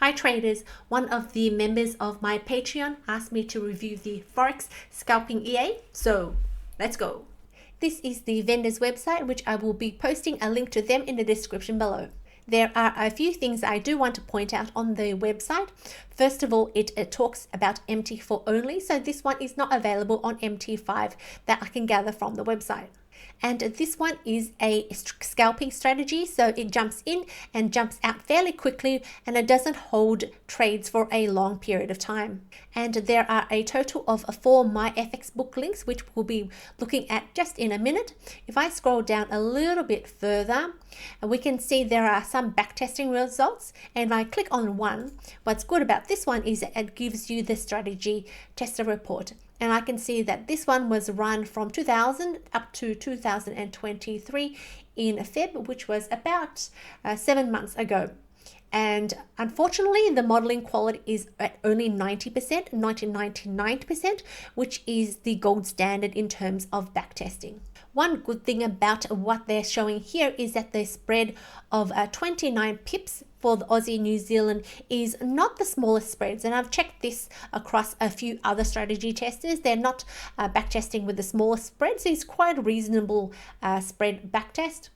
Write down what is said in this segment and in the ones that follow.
Hi traders, one of the members of my Patreon asked me to review the Forex Scalping EA, so let's go. This is the vendor's website, which I will be posting a link to them in the description below. There are a few things I do want to point out on the website. First of all, it talks about MT4 only, so this one is not available on MT5 that I can gather from the website. And this one is a scalping strategy, so it jumps in and jumps out fairly quickly, and it doesn't hold trades for a long period of time. And there are a total of 4 myfxbook links, which we'll be looking at just in a minute. If I scroll down a little bit further, we can see there are some backtesting results, and if I click on one, what's good about this one is that it gives you the strategy tester report. And I can see that this one was run from 2000 up to 2023 in Feb, which was about 7 months ago. And unfortunately, the modeling quality is at only 90%, 99%, which is the gold standard in terms of backtesting. One good thing about what they're showing here is that the spread of 29 pips for the Aussie New Zealand is not the smallest spreads, and I've checked this across a few other strategy testers. They're not backtesting with the smallest spread, so it's quite a reasonable spread backtest.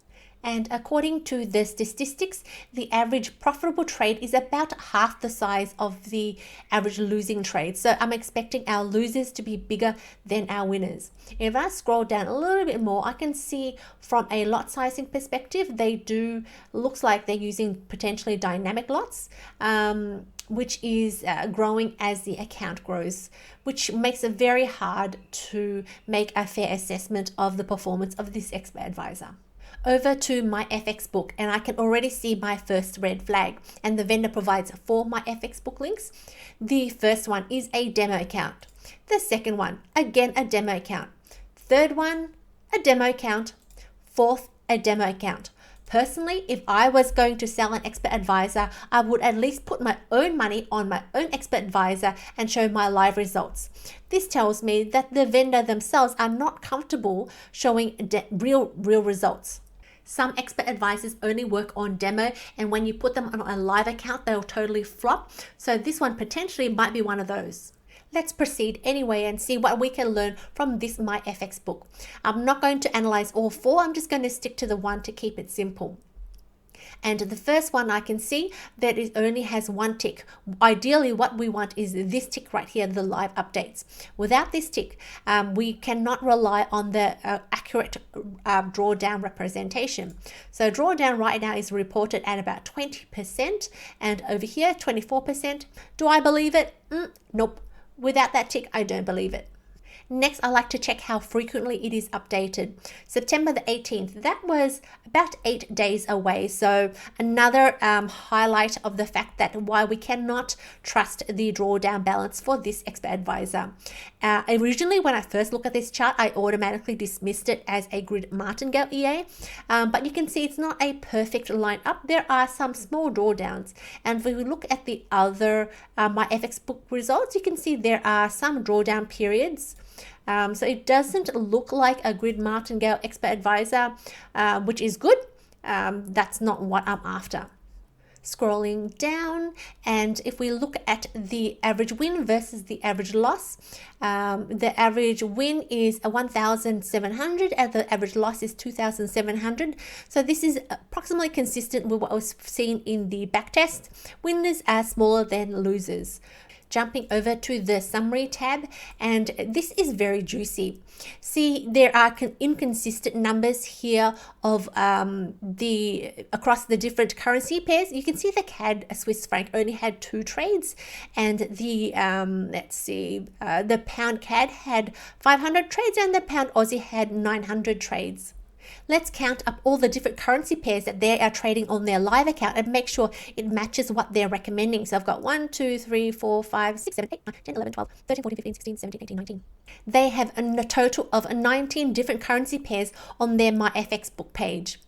And according to the statistics, the average profitable trade is about half the size of the average losing trade. So I'm expecting our losers to be bigger than our winners. If I scroll down a little bit more, I can see from a lot sizing perspective, looks like they're using potentially dynamic lots, which is growing as the account grows, which makes it very hard to make a fair assessment of the performance of this expert advisor. Over to myfxbook, and I can already see my first red flag, and the vendor provides 4 myfxbook links. The first one is a demo account. The second one, again a demo account. Third one, a demo account. Fourth, a demo account. Personally, if I was going to sell an expert advisor, I would at least put my own money on my own expert advisor and show my live results. This tells me that the vendor themselves are not comfortable showing real results. Some expert advisors only work on demo, and when you put them on a live account, they'll totally flop. So this one potentially might be one of those. Let's proceed anyway and see what we can learn from this myfxbook. I'm not going to analyze all 4. I'm just going to stick to the one to keep it simple. And the first one I can see that it only has 1 tick. Ideally, what we want is this tick right here, the live updates. Without this tick, we cannot rely on the accurate drawdown representation. So drawdown right now is reported at about 20%, and over here 24%. Do I believe it? Nope. Without that tick, I don't believe it. Next, I like to check how frequently it is updated. September the 18th, that was about 8 days away. So another highlight of the fact that why we cannot trust the drawdown balance for this expert advisor. Originally, when I first looked at this chart, I automatically dismissed it as a grid Martingale EA. But you can see it's not a perfect line up. There are some small drawdowns. And if we look at the other myfxbook results, you can see there are some drawdown periods. So it doesn't look like a grid Martingale expert advisor, which is good. That's not what I'm after. Scrolling down, and if we look at the average win versus the average loss, the average win is 1,700 and the average loss is 2,700. So this is approximately consistent with what was seen in the backtest. Winners are smaller than losers. Jumping over to the summary tab, and this is very juicy. See, there are inconsistent numbers here of across the different currency pairs. You can see the CAD Swiss franc only had 2 trades, and the the pound CAD had 500 trades, and the pound Aussie had 900 trades. Let's count up all the different currency pairs that they are trading on their live account and make sure it matches what they're recommending. So I've got 1, 2, 3, 4, 5, 6, 7, 8, 9, 10, 11, 12, 13, 14, 15, 16, 17, 18, 19. They have a total of 19 different currency pairs on their myfxbook page.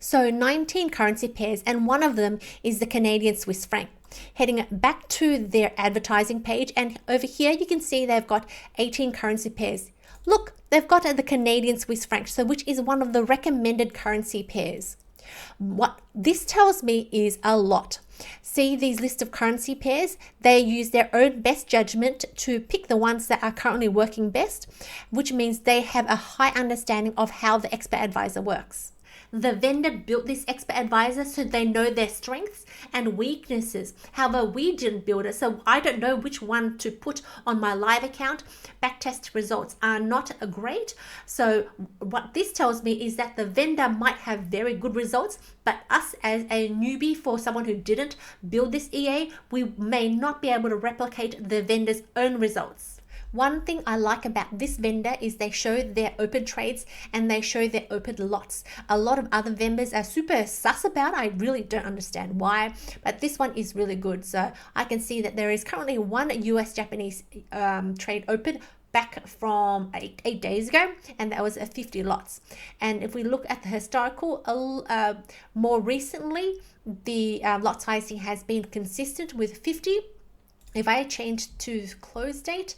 So 19 currency pairs, and one of them is the Canadian Swiss franc. Heading back to their advertising page, and over here you can see they've got 18 currency pairs. Look, they've got the Canadian Swiss franc, so which is one of the recommended currency pairs. What this tells me is a lot. See these list of currency pairs? They use their own best judgment to pick the ones that are currently working best, which means they have a high understanding of how the expert advisor works. The vendor built this expert advisor so they know their strengths and weaknesses. However, we didn't build it, so I don't know which one to put on my live account. Backtest results are not great. So what this tells me is that the vendor might have very good results, but us as a newbie, for someone who didn't build this EA, we may not be able to replicate the vendor's own results. One thing I like about this vendor is they show their open trades and they show their open lots. A lot of other vendors are super sus about. I really don't understand why, but this one is really good. So I can see that there is currently one US Japanese trade open back from eight days ago, and that was 50 lots. And if we look at the historical, more recently, the lot sizing has been consistent with 50. If I change to close date,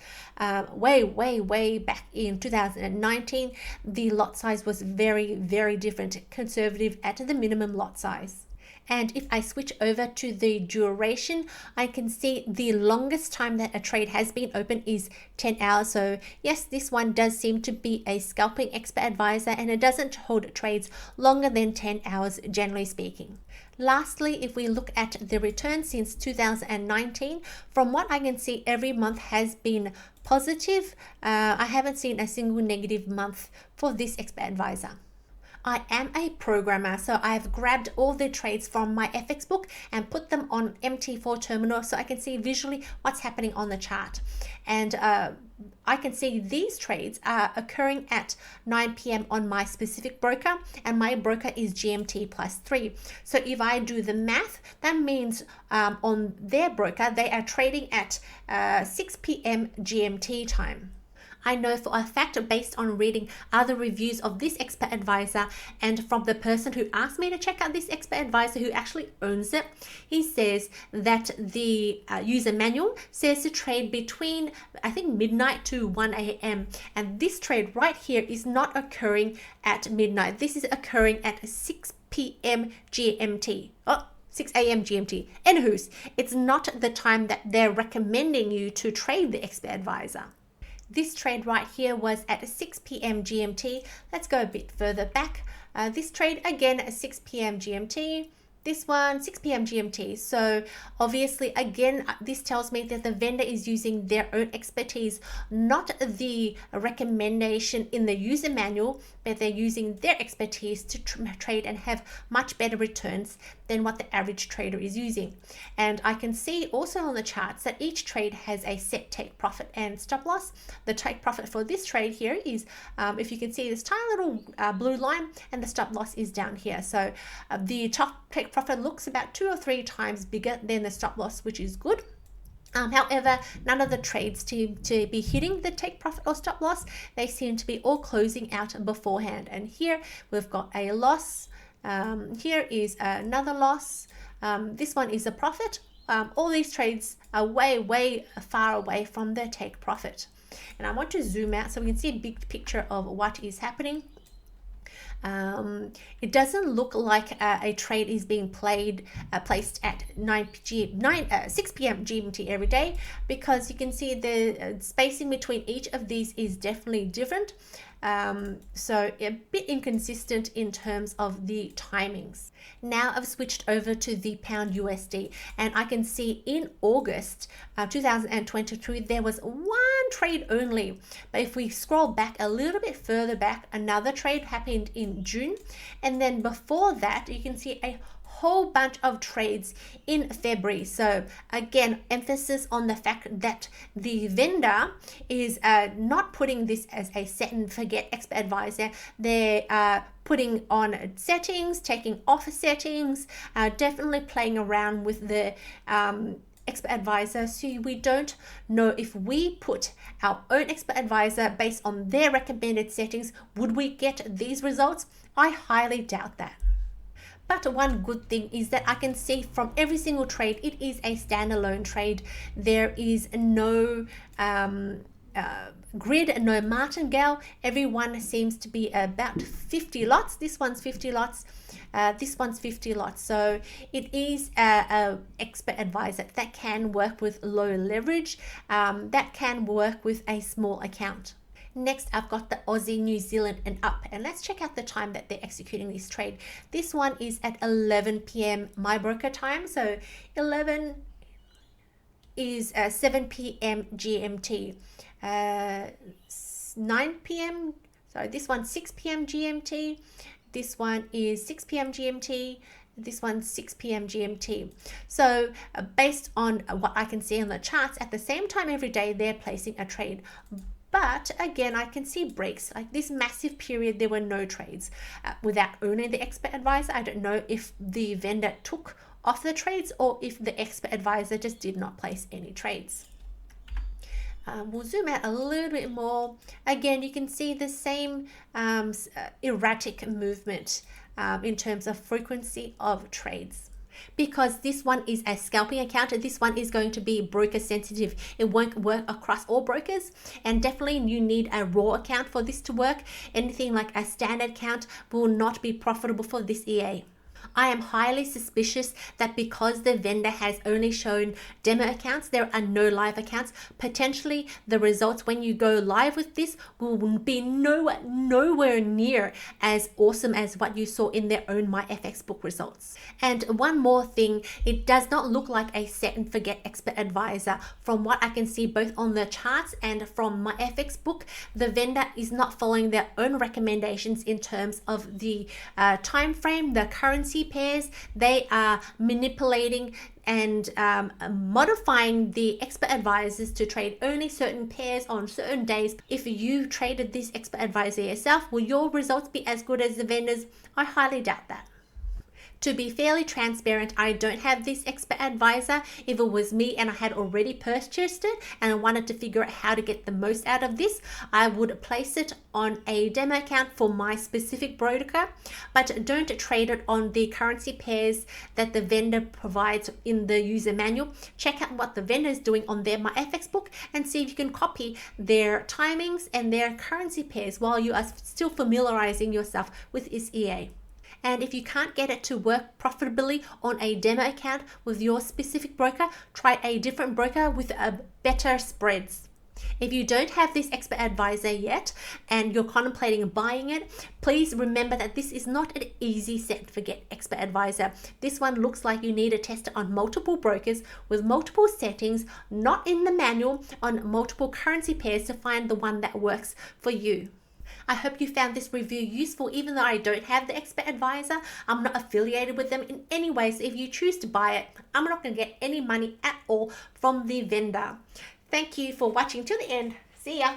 way back in 2019, the lot size was very, very different, conservative at the minimum lot size. And if I switch over to the duration, I can see the longest time that a trade has been open is 10 hours. So yes, this one does seem to be a scalping expert advisor, and it doesn't hold trades longer than 10 hours, generally speaking. Lastly, if we look at the return since 2019, from what I can see, every month has been positive. I haven't seen a single negative month for this expert advisor. I am a programmer, so I've grabbed all the trades from my myfxbook and put them on MT4 terminal so I can see visually what's happening on the chart. And I can see these trades are occurring at 9 p.m. on my specific broker, and my broker is GMT +3. So if I do the math, that means on their broker, they are trading at 6 p.m. GMT time. I know for a fact, based on reading other reviews of this expert advisor and from the person who asked me to check out this expert advisor who actually owns it, he says that the user manual says to trade between, I think, midnight to 1 a.m. And this trade right here is not occurring at midnight. This is occurring at 6 p.m. GMT. 6 a.m. GMT. Anywho's, it's not the time that they're recommending you to trade the expert advisor. This trade right here was at 6 p.m. GMT. Let's go a bit further back. This trade again at 6 p.m. GMT. This one 6 p.m. GMT. So obviously, again, this tells me that the vendor is using their own expertise, not the recommendation in the user manual, but they're using their expertise to trade and have much better returns than what the average trader is using. And I can see also on the charts that each trade has a set take profit and stop loss. The take profit for this trade here is, if you can see, this tiny little blue line, and the stop loss is down here. So the top take profit looks about 2 or 3 times bigger than the stop loss, which is good. However, none of the trades seem to be hitting the take profit or stop loss. They seem to be all closing out beforehand. And here we've got a loss. Here is another loss. This one is a profit. All these trades are way far away from the take profit. And I want to zoom out so we can see a big picture of what is happening. It doesn't look like a trade is being placed at 6 p.m. GMT every day, because you can see the spacing between each of these is definitely different. So a bit inconsistent in terms of the timings. Now I've switched over to the pound USD, and I can see in August 2023 there was one trade only. But if we scroll back a little bit further back, another trade happened in June, and then before that you can see a whole bunch of trades in February. So again, emphasis on the fact that the vendor is not putting this as a set and forget expert advisor. They are putting on settings, taking off settings, definitely playing around with the expert advisor. So we don't know if we put our own expert advisor based on their recommended settings, would we get these results? I highly doubt that. But one good thing is that I can see from every single trade, it is a standalone trade. There is no grid, no martingale. Everyone seems to be about 50 lots. This one's 50 lots. This one's 50 lots. So it is a expert advisor that can work with low leverage, that can work with a small account. Next, I've got the Aussie, New Zealand and up, and let's check out the time that they're executing this trade. This one is at 11 p.m. my broker time. So 11 is 7 p.m. GMT, 9 p.m. So this one's 6 p.m. GMT. This one is 6 p.m. GMT. This one's 6 p.m. GMT. So based on what I can see on the charts, at the same time every day, they're placing a trade. But again, I can see breaks. Like this massive period, there were no trades. Without owning the expert advisor, I don't know if the vendor took off the trades or if the expert advisor just did not place any trades. We'll zoom out a little bit more. Again, you can see the same erratic movement in terms of frequency of trades. Because this one is a scalping account, this one is going to be broker sensitive. It won't work across all brokers, and definitely you need a raw account for this to work. Anything like a standard account will not be profitable for this EA. I am highly suspicious that because the vendor has only shown demo accounts, there are no live accounts. Potentially the results when you go live with this will be nowhere near as awesome as what you saw in their own myfxbook results. And one more thing, it does not look like a set and forget expert advisor. From what I can see both on the charts and from myfxbook, the vendor is not following their own recommendations in terms of the time frame, the currency pairs. They are manipulating and modifying the expert advisors to trade only certain pairs on certain days. If you traded this expert advisor yourself, will your results be as good as the vendors? I highly doubt that. To be fairly transparent, I don't have this expert advisor. If it was me and I had already purchased it and I wanted to figure out how to get the most out of this, I would place it on a demo account for my specific broker, but don't trade it on the currency pairs that the vendor provides in the user manual. Check out what the vendor is doing on their myfxbook and see if you can copy their timings and their currency pairs while you are still familiarizing yourself with this EA. And if you can't get it to work profitably on a demo account with your specific broker, try a different broker with better spreads. If you don't have this expert advisor yet and you're contemplating buying it, please remember that this is not an easy set and forget expert advisor. This one looks like you need to test it on multiple brokers with multiple settings, not in the manual, on multiple currency pairs to find the one that works for you. I hope you found this review useful. Even though I don't have the expert advisor, I'm not affiliated with them in any way. So if you choose to buy it, I'm not going to get any money at all from the vendor. Thank you for watching till the end. See ya.